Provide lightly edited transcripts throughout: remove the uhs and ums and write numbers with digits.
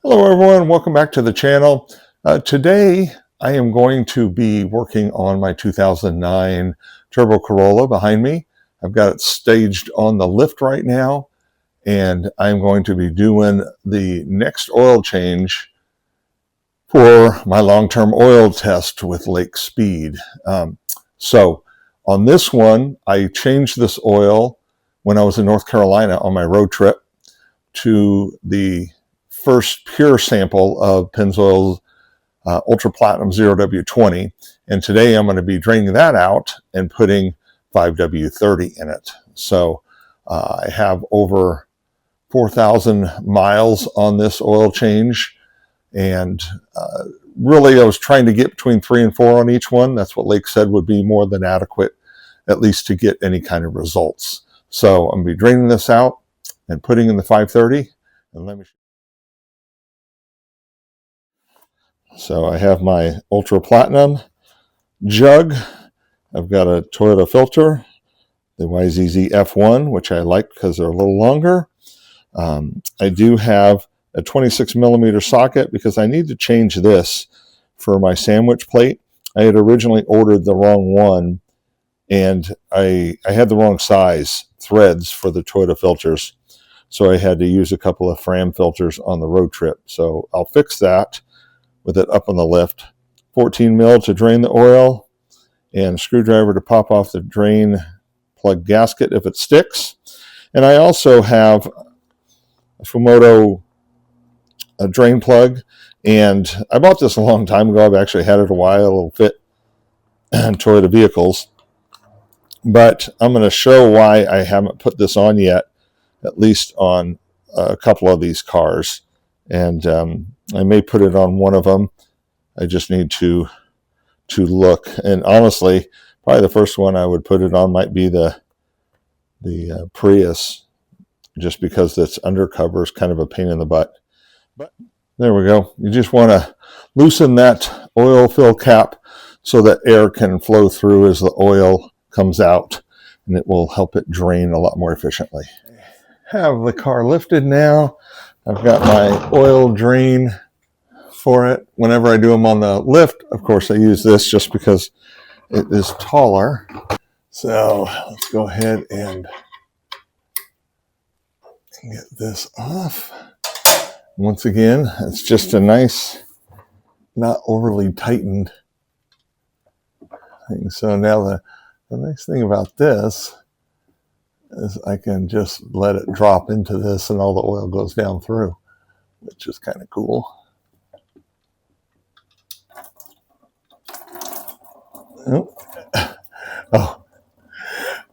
Hello everyone, welcome back to the channel. Today I am going to be working on my 2009 Turbo Corolla behind me. I've got it staged on the lift right now, and I'm going to be doing the next oil change for my long-term oil test with Lake Speed. So on this one, I changed this oil when I was in North Carolina on my road trip to the first pure sample of Pennzoil Ultra Platinum 5W-30, and today I'm going to be draining that out and putting 5W-30 in it. So I have over 4,000 miles on this oil change, and really I was trying to get between 3 and 4 on each one. That's what Lake said would be more than adequate, at least to get any kind of results. So I'm going to be draining this out and putting in the 530, and let me. So I have my Ultra Platinum jug. I've got a Toyota filter, the YZZ F1, which I like because they're a little longer. I do have a 26 millimeter socket because I need to change this for my sandwich plate. I had originally ordered the wrong one, and I had the wrong size threads for the Toyota filters. So I had to use a couple of Fram filters on the road trip. So I'll fix that with it up on the lift. 14 mil to drain the oil, and a screwdriver to pop off the drain plug gasket if it sticks. And I also have a Fumoto drain plug, and I bought this a long time ago. I've actually had it a while. It'll fit Toyota vehicles, but I'm going to show why I haven't put this on yet, at least on a couple of these cars. And I may put it on one of them. I just need to look. And honestly, probably the first one I would put it on might be the Prius, just because its undercover is kind of a pain in the butt. But there we go. You just want to loosen that oil fill cap so that air can flow through as the oil comes out, and it will help it drain a lot more efficiently. Have the car lifted now. I've got my oil drain for it. Whenever I do them on the lift, of course, I use this just because it is taller. So let's go ahead and get this off. Once again, it's just a nice, not overly tightened thing. So now the nice thing about this is I can just let it drop into this and all the oil goes down through, which is kind of cool. Oh,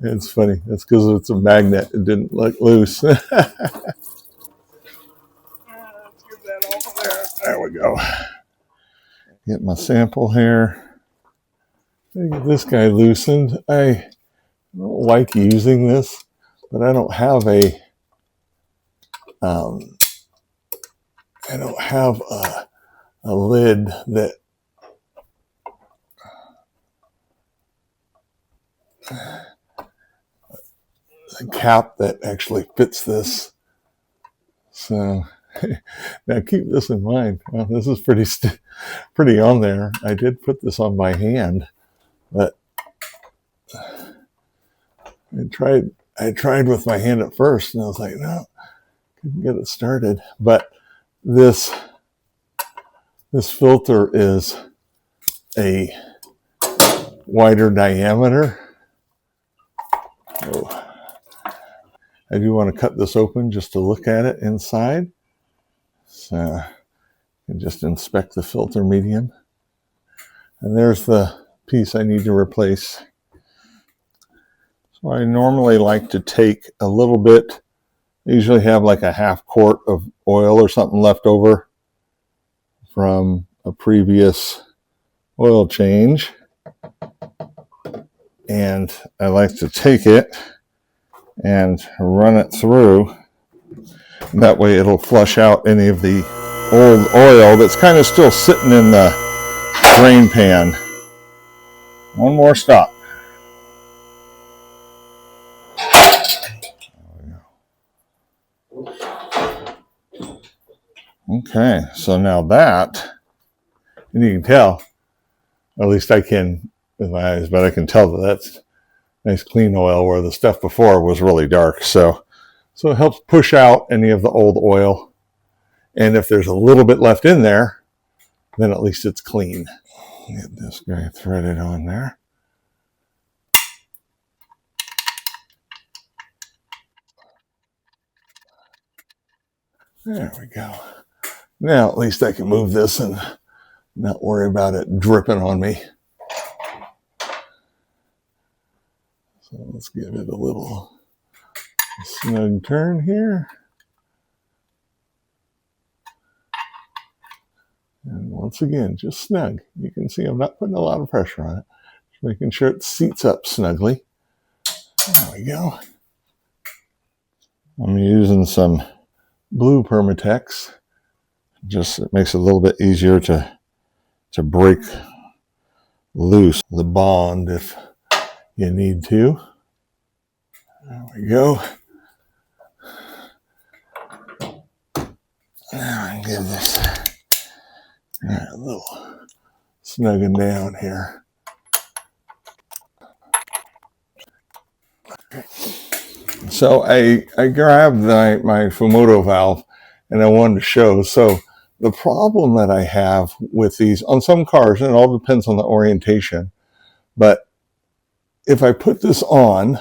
it's funny. That's because it's a magnet. It didn't let loose. Let's get that off of there. There we go. Get my sample here. Get this guy loosened. I don't like using this, but I don't have a lid that a cap that actually fits this. So now keep this in mind. Well, this is pretty on there. I did put this on by hand, but I tried with my hand at first, and I was like, no, couldn't get it started. But this filter is a wider diameter. So I do want to cut this open just to look at it inside. So I can just inspect the filter medium. And there's the piece I need to replace. So I normally like to take a little bit. I usually have like a half quart of oil or something left over from a previous oil change. And I like to take it and run it through. That way it'll flush out any of the old oil that's kind of still sitting in the drain pan. One more stop. Okay, so now that, and you can tell, at least I can with my eyes, but I can tell that that's nice clean oil where the stuff before was really dark. So it helps push out any of the old oil. And if there's a little bit left in there, then at least it's clean. Get this guy threaded on there. There we go. Now at least I can move this and not worry about it dripping on me. So let's give it a little snug turn here. And once again, just snug. You can see I'm not putting a lot of pressure on it. Just making sure it seats up snugly. There we go. I'm using some blue Permatex. Just it makes it a little bit easier to break loose the bond if you need to. There we go. Now I can give this a little snugging down here. Okay. So I grabbed my Fumoto valve and I wanted to show. So the problem that I have with these on some cars, and it all depends on the orientation, but if I put this on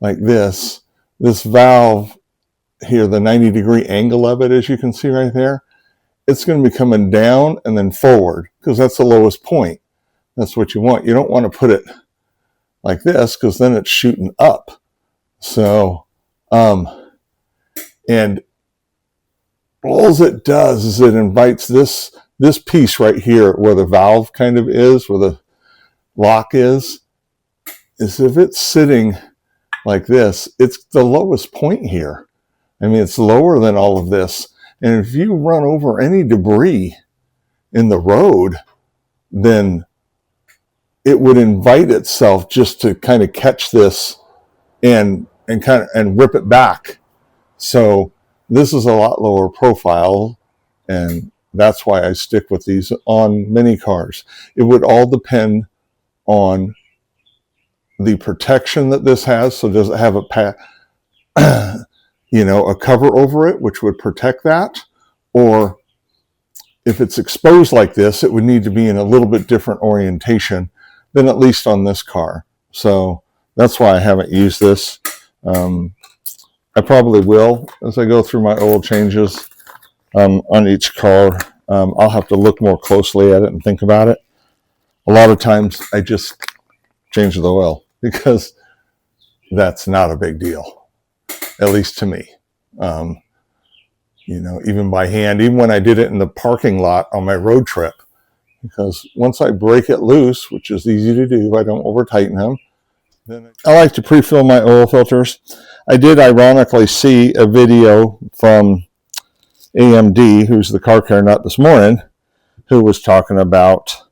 like this valve here, the 90-degree angle of it, as you can see right there, it's going to be coming down and then forward because that's the lowest point. That's what you want. You don't want to put it like this because then it's shooting up. So, and all it does is it invites this piece right here where the valve kind of is, where the lock is if it's sitting like this, it's the lowest point here. I mean, it's lower than all of this. And if you run over any debris in the road, then it would invite itself just to kind of catch this and rip it back. So this is a lot lower profile, and that's why I stick with these on many cars. It would all depend on the protection that this has. So does it have a a cover over it, which would protect that? Or if it's exposed like this, it would need to be in a little bit different orientation than at least on this car. So that's why I haven't used this. I probably will as I go through my oil changes on each car. I'll have to look more closely at it and think about it. A lot of times I just change the oil because that's not a big deal, at least to me. Even by hand, even when I did it in the parking lot on my road trip, because once I break it loose, which is easy to do, I don't over tighten them. Then I like to pre-fill my oil filters. I did ironically see a video from AMD, who's the car care nut this morning, who was talking about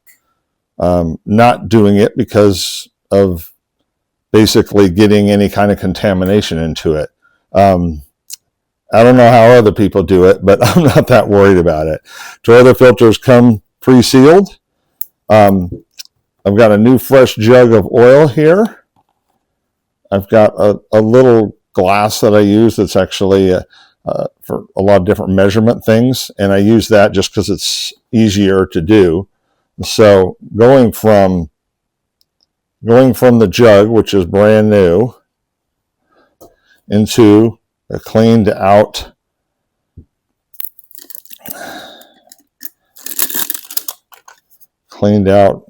not doing it because of basically getting any kind of contamination into it. I don't know how other people do it, but I'm not that worried about it. Toyota filters come pre-sealed. I've got a new fresh jug of oil here. I've got a little glass that I use that's actually for a lot of different measurement things, and I use that just because it's easier to do. So going from the jug, which is brand new, into a cleaned out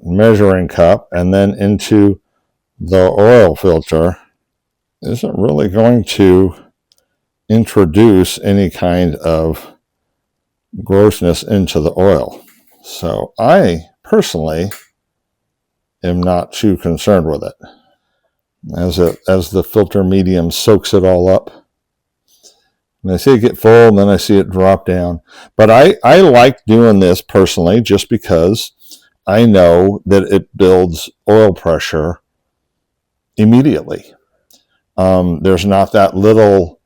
measuring cup, and then into the oil filter, isn't really going to introduce any kind of grossness into the oil. So I personally am not too concerned with it. As the filter medium soaks it all up. And I see it get full, and then I see it drop down. But I like doing this personally just because I know that it builds oil pressure immediately. There's not that little,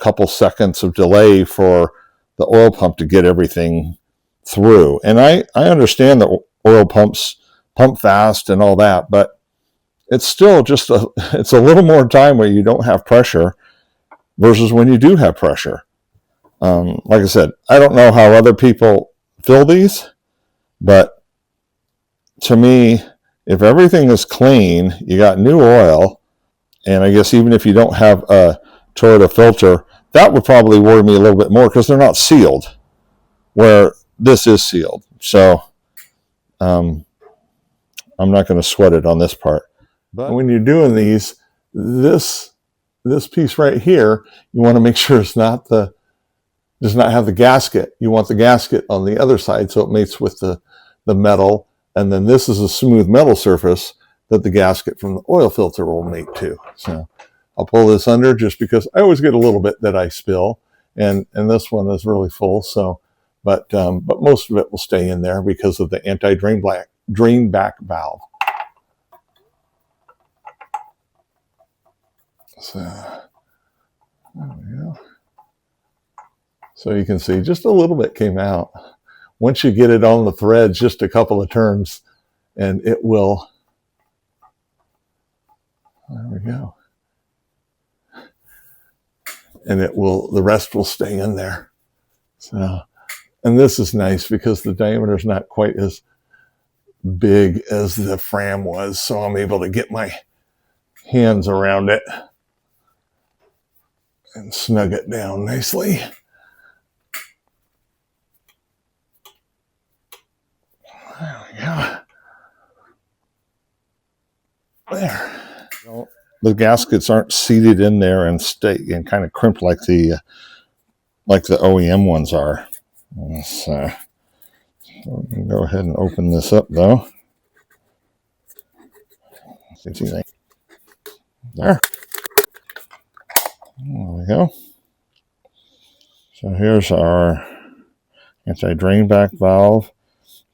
couple seconds of delay for the oil pump to get everything through. And I understand that oil pumps pump fast and all that, but it's still just it's a little more time where you don't have pressure versus when you do have pressure. Like I said, I don't know how other people fill these, but to me, if everything is clean, you got new oil, and I guess even if you don't have a Toyota filter, that would probably worry me a little bit more because they're not sealed, where this is sealed. So I'm not going to sweat it on this part. But when you're doing these, this piece right here, you want to make sure it's not does not have the gasket. You want the gasket on the other side so it mates with the metal. And then this is a smooth metal surface that the gasket from the oil filter will mate to. So I'll pull this under just because I always get a little bit that I spill, and this one is really full. So, but most of it will stay in there because of the drain back valve. So there we go. So you can see just a little bit came out. Once you get it on the threads, just a couple of turns, and it will. There we go. And it will, the rest will stay in there. So, and this is nice because the diameter is not quite as big as the Fram was, so I'm able to get my hands around it and snug it down nicely. There we go. There. The gaskets aren't seated in there and stay and kind of crimp like the OEM ones are. So go ahead and open this up though. There. There we go. So here's our anti-drain back valve.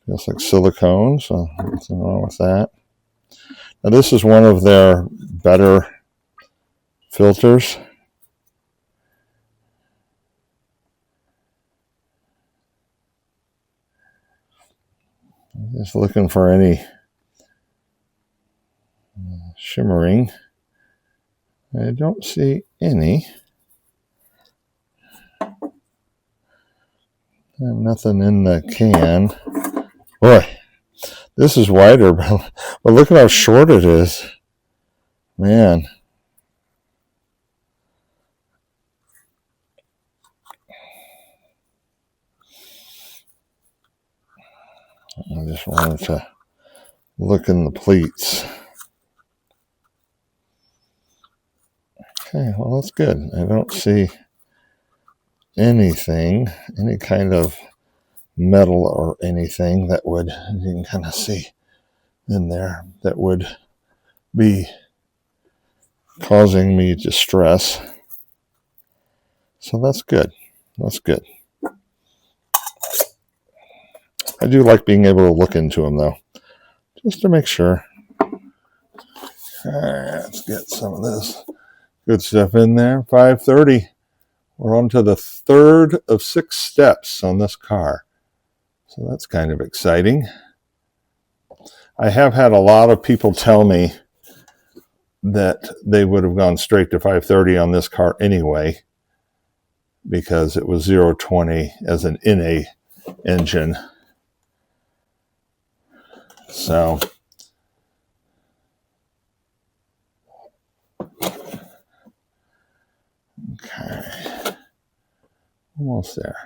Feels like silicone, so nothing wrong with that. Now this is one of their better filters. Just looking for any shimmering. I don't see any. And nothing in the can. Boy, this is wider, but look at how short it is. Man. I just wanted to look in the pleats. Okay, well, that's good. I don't see anything, any kind of metal or anything that would, you can kind of see in there, that would be causing me distress. So that's good. That's good. I do like being able to look into them though, just to make sure. All right, let's get some of this good stuff in there. 530. We're on to the third of 6 steps on this car. So that's kind of exciting. I have had a lot of people tell me that they would have gone straight to 530 on this car anyway, because it was 0-20 as an NA engine. So okay, almost there.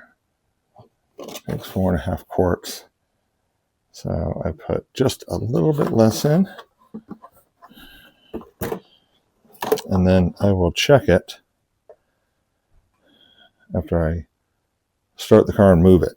Takes 4.5 quarts. So I put just a little bit less in, and then I will check it after I start the car and move it.